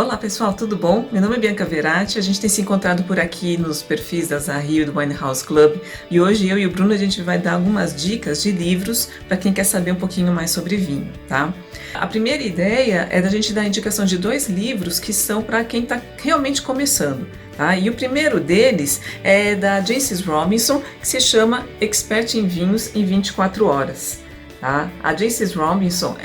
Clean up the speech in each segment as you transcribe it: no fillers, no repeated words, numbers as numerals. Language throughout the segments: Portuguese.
Olá pessoal, tudo bom? Meu nome é Bianca Verratti, a gente tem se encontrado por aqui nos perfis da Zahir e do Wine House Club e hoje eu e o Bruno a gente vai dar algumas dicas de livros para quem quer saber um pouquinho mais sobre vinho, tá? A primeira ideia é da gente dar a indicação de 2 livros que são para quem está realmente começando. Tá? E o primeiro deles é da Jancis Robinson, que se chama Expert em Vinhos em 24 Horas. Tá? A Jancis Robinson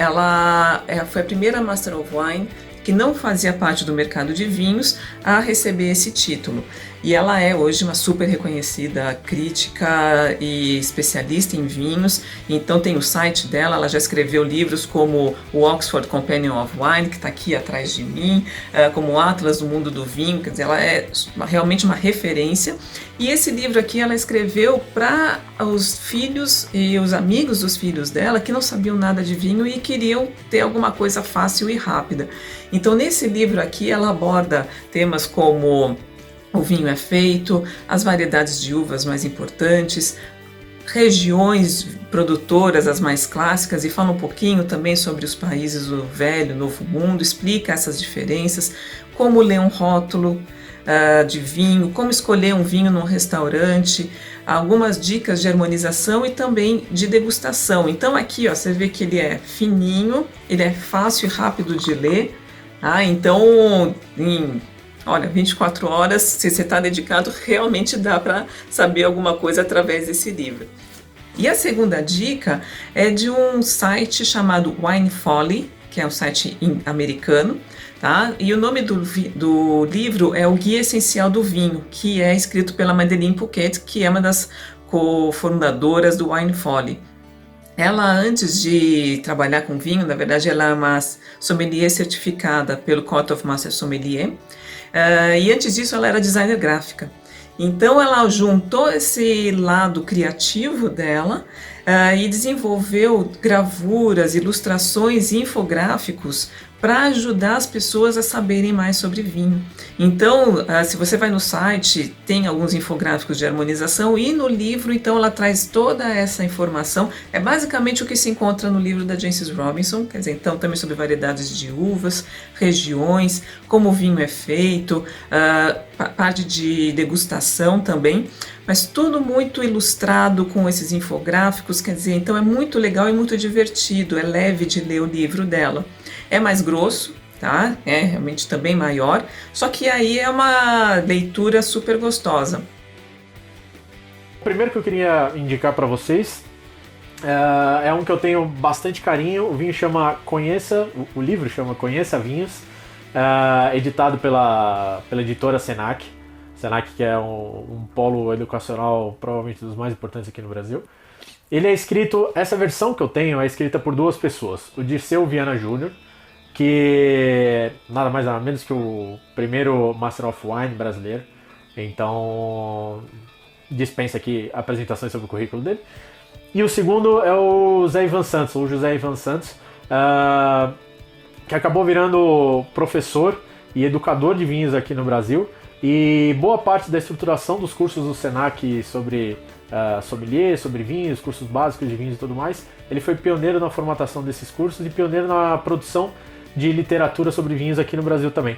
foi a primeira Master of Wine que não fazia parte do mercado de vinhos a receber esse título. E ela é hoje uma super reconhecida crítica e especialista em vinhos, então tem o site dela, ela já escreveu livros como o Oxford Companion of Wine, que está aqui atrás de mim, como o Atlas do Mundo do Vinho, quer dizer, ela é realmente uma referência. E esse livro aqui ela escreveu para os filhos e os amigos dos filhos dela que não sabiam nada de vinho e queriam ter alguma coisa fácil e rápida. Então nesse livro aqui ela aborda temas como o vinho é feito, as variedades de uvas mais importantes, regiões produtoras, as mais clássicas, e fala um pouquinho também sobre os países do Velho, Novo Mundo, explica essas diferenças, como ler um rótulo de vinho, como escolher um vinho num restaurante, algumas dicas de harmonização e também de degustação. Então aqui ó, você vê que ele é fininho, ele é fácil e rápido de ler, tá? Então olha, 24 horas, se você está dedicado, realmente dá para saber alguma coisa através desse livro. E a segunda dica é de um site chamado Wine Folly, que é um site americano, tá? E o nome do livro é O Guia Essencial do Vinho, que é escrito pela Madeleine Pouquet, que é uma das cofundadoras do Wine Folly. Ela, antes de trabalhar com vinho, na verdade, ela é uma sommelier certificada pelo Court of Master Sommelier, e antes disso ela era designer gráfica. Então ela juntou esse lado criativo dela e desenvolveu gravuras, ilustrações e infográficos para ajudar as pessoas a saberem mais sobre vinho. Então, se você vai no site, tem alguns infográficos de harmonização e no livro, então, ela traz toda essa informação. É basicamente o que se encontra no livro da Jancis Robinson, quer dizer, então, também sobre variedades de uvas, regiões, como o vinho é feito, parte de degustação também, mas tudo muito ilustrado com esses infográficos, quer dizer, então é muito legal e muito divertido, é leve de ler o livro dela. É mais grosso, tá? É realmente também maior, só que aí é uma leitura super gostosa. O primeiro que eu queria indicar para vocês é um que eu tenho bastante carinho. O vinho chama Conheça, o livro chama Conheça Vinhos, editado pela editora Senac. Senac, que é um polo educacional provavelmente dos mais importantes aqui no Brasil. Ele é escrito, essa versão que eu tenho é escrita por 2 pessoas, o Dirceu Viana Júnior, que nada mais nada menos que o primeiro Master of Wine brasileiro, então dispensa aqui apresentações sobre o currículo dele. E o segundo é o Zé Ivan Santos, ou José Ivan Santos, que acabou virando professor e educador de vinhos aqui no Brasil, e boa parte da estruturação dos cursos do Senac sobre sommelier, sobre vinhos, cursos básicos de vinhos e tudo mais, ele foi pioneiro na formatação desses cursos e pioneiro na produção de literatura sobre vinhos aqui no Brasil também.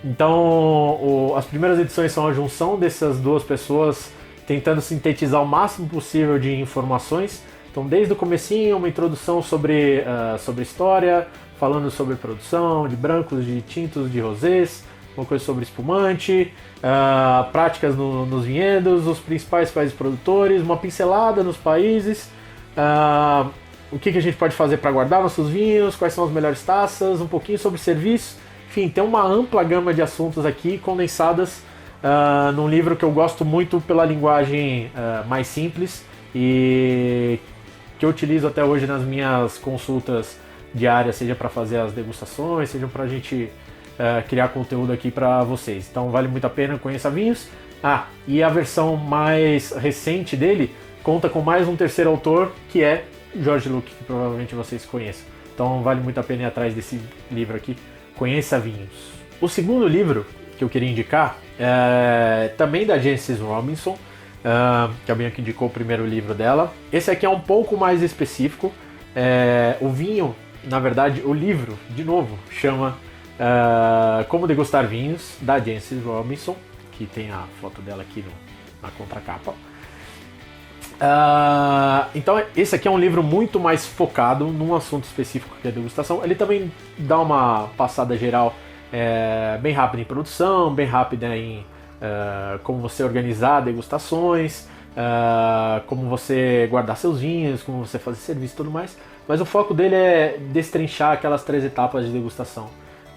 Então, as primeiras edições são a junção dessas 2 pessoas tentando sintetizar o máximo possível de informações. Então, desde o comecinho, uma introdução sobre história, falando sobre produção de brancos, de tintos, de rosés, uma coisa sobre espumante, práticas nos vinhedos, os principais países produtores, uma pincelada nos países, o que a gente pode fazer para guardar nossos vinhos, quais são as melhores taças, um pouquinho sobre serviço. Enfim, tem uma ampla gama de assuntos aqui condensadas num livro que eu gosto muito pela linguagem mais simples e que eu utilizo até hoje nas minhas consultas diárias, seja para fazer as degustações, seja para a gente criar conteúdo aqui para vocês. Então vale muito a pena, conheça vinhos. E a versão mais recente dele conta com mais um terceiro autor, que é Jorge Luque, que provavelmente vocês conheçam. Então vale muito a pena ir atrás desse livro aqui, Conheça Vinhos. O segundo livro que eu queria indicar é também da Jancis Robinson, que a Bianca indicou o primeiro livro dela. Esse aqui é um pouco mais específico. O vinho, na verdade, o livro, de novo, chama Como Degustar Vinhos, da Jancis Robinson, que tem a foto dela aqui na contracapa. Então esse aqui é um livro muito mais focado num assunto específico que é a degustação. Ele também dá uma passada geral bem rápida em produção, bem rápida em como você organizar degustações, como você guardar seus vinhos, como você fazer serviço e tudo mais. Mas o foco dele é destrinchar aquelas 3 etapas de degustação: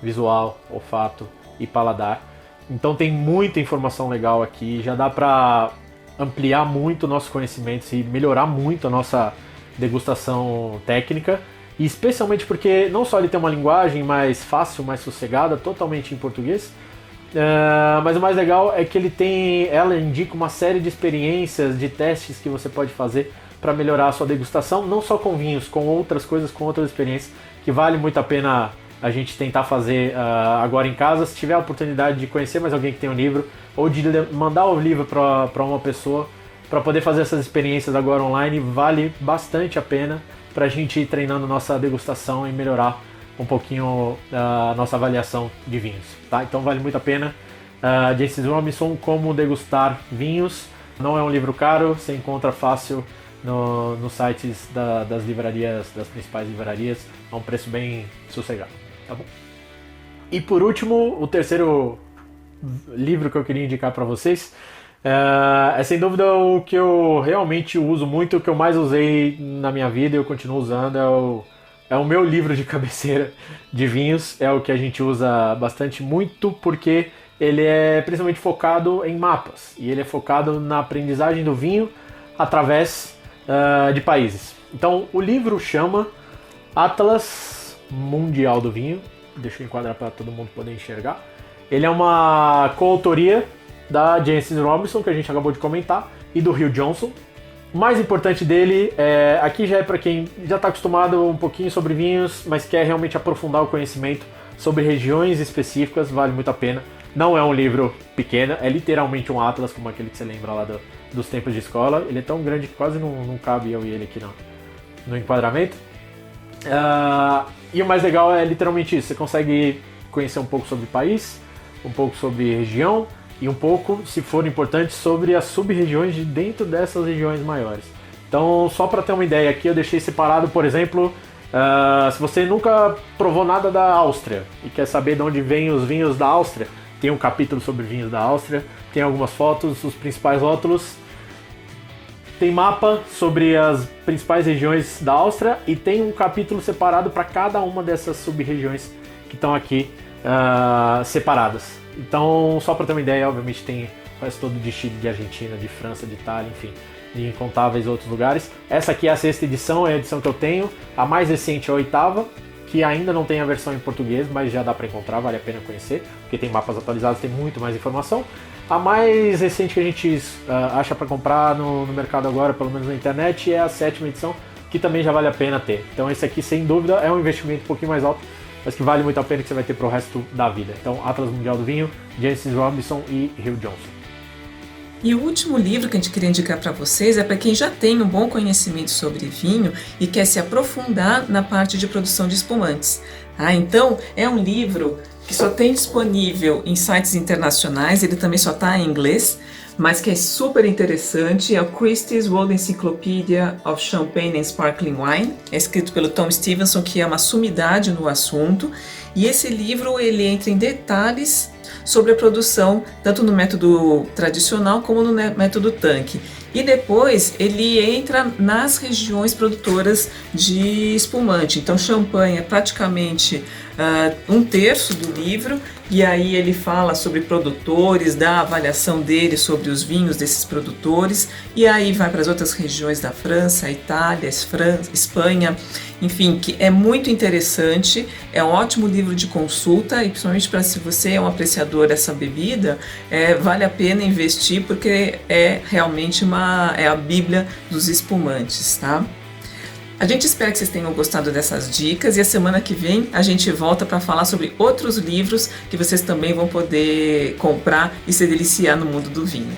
visual, olfato e paladar. Então tem muita informação legal aqui, já dá para ampliar muito o nosso conhecimento e melhorar muito a nossa degustação técnica, e especialmente porque não só ele tem uma linguagem mais fácil, mais sossegada, totalmente em português, mas o mais legal é que ela indica uma série de experiências, de testes que você pode fazer para melhorar a sua degustação, não só com vinhos, com outras coisas, com outras experiências, que vale muito a pena a gente tentar fazer agora em casa. Se tiver a oportunidade de conhecer mais alguém que tem um livro, ou de mandar o livro para uma pessoa, para poder fazer essas experiências agora online, vale bastante a pena para a gente ir treinando nossa degustação e melhorar um pouquinho a nossa avaliação de vinhos, tá? Então vale muito a pena. Jancis Robinson, Como Degustar Vinhos. Não é um livro caro, você encontra fácil nos sites das livrarias, das principais livrarias, a um preço bem sossegado, tá bom? E por último, o terceiro livro que eu queria indicar para vocês é sem dúvida o que eu realmente uso muito, o que eu mais usei na minha vida e eu continuo usando, é o meu livro de cabeceira de vinhos. É o que a gente usa bastante, muito porque ele é principalmente focado em mapas, e ele é focado na aprendizagem do vinho através de países. Então o livro chama Atlas Mundial do Vinho. Deixa eu enquadrar para todo mundo poder enxergar. Ele é uma coautoria da Jancis Robinson, que a gente acabou de comentar, e do Hugh Johnson. O mais importante dele, aqui já é para quem já está acostumado um pouquinho sobre vinhos, mas quer realmente aprofundar o conhecimento sobre regiões específicas, vale muito a pena. Não é um livro pequeno, é literalmente um atlas, como aquele que você lembra lá dos tempos de escola. Ele é tão grande que quase não cabe eu e ele aqui no enquadramento. E o mais legal é literalmente isso: você consegue conhecer um pouco sobre o país, um pouco sobre região e um pouco, se for importante, sobre as sub-regiões de dentro dessas regiões maiores. Então, só para ter uma ideia aqui, eu deixei separado, por exemplo, se você nunca provou nada da Áustria e quer saber de onde vêm os vinhos da Áustria, tem um capítulo sobre vinhos da Áustria, tem algumas fotos, os principais rótulos, tem mapa sobre as principais regiões da Áustria e tem um capítulo separado para cada uma dessas sub-regiões que estão aqui separadas. Então, só para ter uma ideia, obviamente tem o resto todo de Chile, de Argentina, de França, de Itália, enfim, de incontáveis outros lugares. Essa aqui é a 6ª edição, é a edição que eu tenho. A mais recente é a 8ª, que ainda não tem a versão em português, mas já dá para encontrar, vale a pena conhecer, porque tem mapas atualizados, tem muito mais informação. A mais recente que a gente acha para comprar no mercado agora, pelo menos na internet, é a 7ª edição, que também já vale a pena ter. Então esse aqui, sem dúvida, é um investimento um pouquinho mais alto, mas que vale muito a pena, que você vai ter pro resto da vida. Então, Atlas Mundial do Vinho, Jancis Robinson e Hugh Johnson. E o último livro que a gente queria indicar para vocês é para quem já tem um bom conhecimento sobre vinho e quer se aprofundar na parte de produção de espumantes. Então, é um livro que só tem disponível em sites internacionais, ele também só está em inglês, mas que é super interessante. É o Christie's World Encyclopedia of Champagne and Sparkling Wine, é escrito pelo Tom Stevenson, que é uma sumidade no assunto, e esse livro ele entra em detalhes sobre a produção, tanto no método tradicional como no método tanque. E depois ele entra nas regiões produtoras de espumante. Então, Champagne é praticamente 1/3 do livro, e aí ele fala sobre produtores, dá a avaliação dele sobre os vinhos desses produtores, e aí vai para as outras regiões da França, Itália, Espanha, enfim, que é muito interessante, é um ótimo livro de consulta, e principalmente para se você é um apreciador dessa bebida, vale a pena investir, porque é realmente a bíblia dos espumantes, tá? A gente espera que vocês tenham gostado dessas dicas, e a semana que vem a gente volta para falar sobre outros livros que vocês também vão poder comprar e se deliciar no mundo do vinho.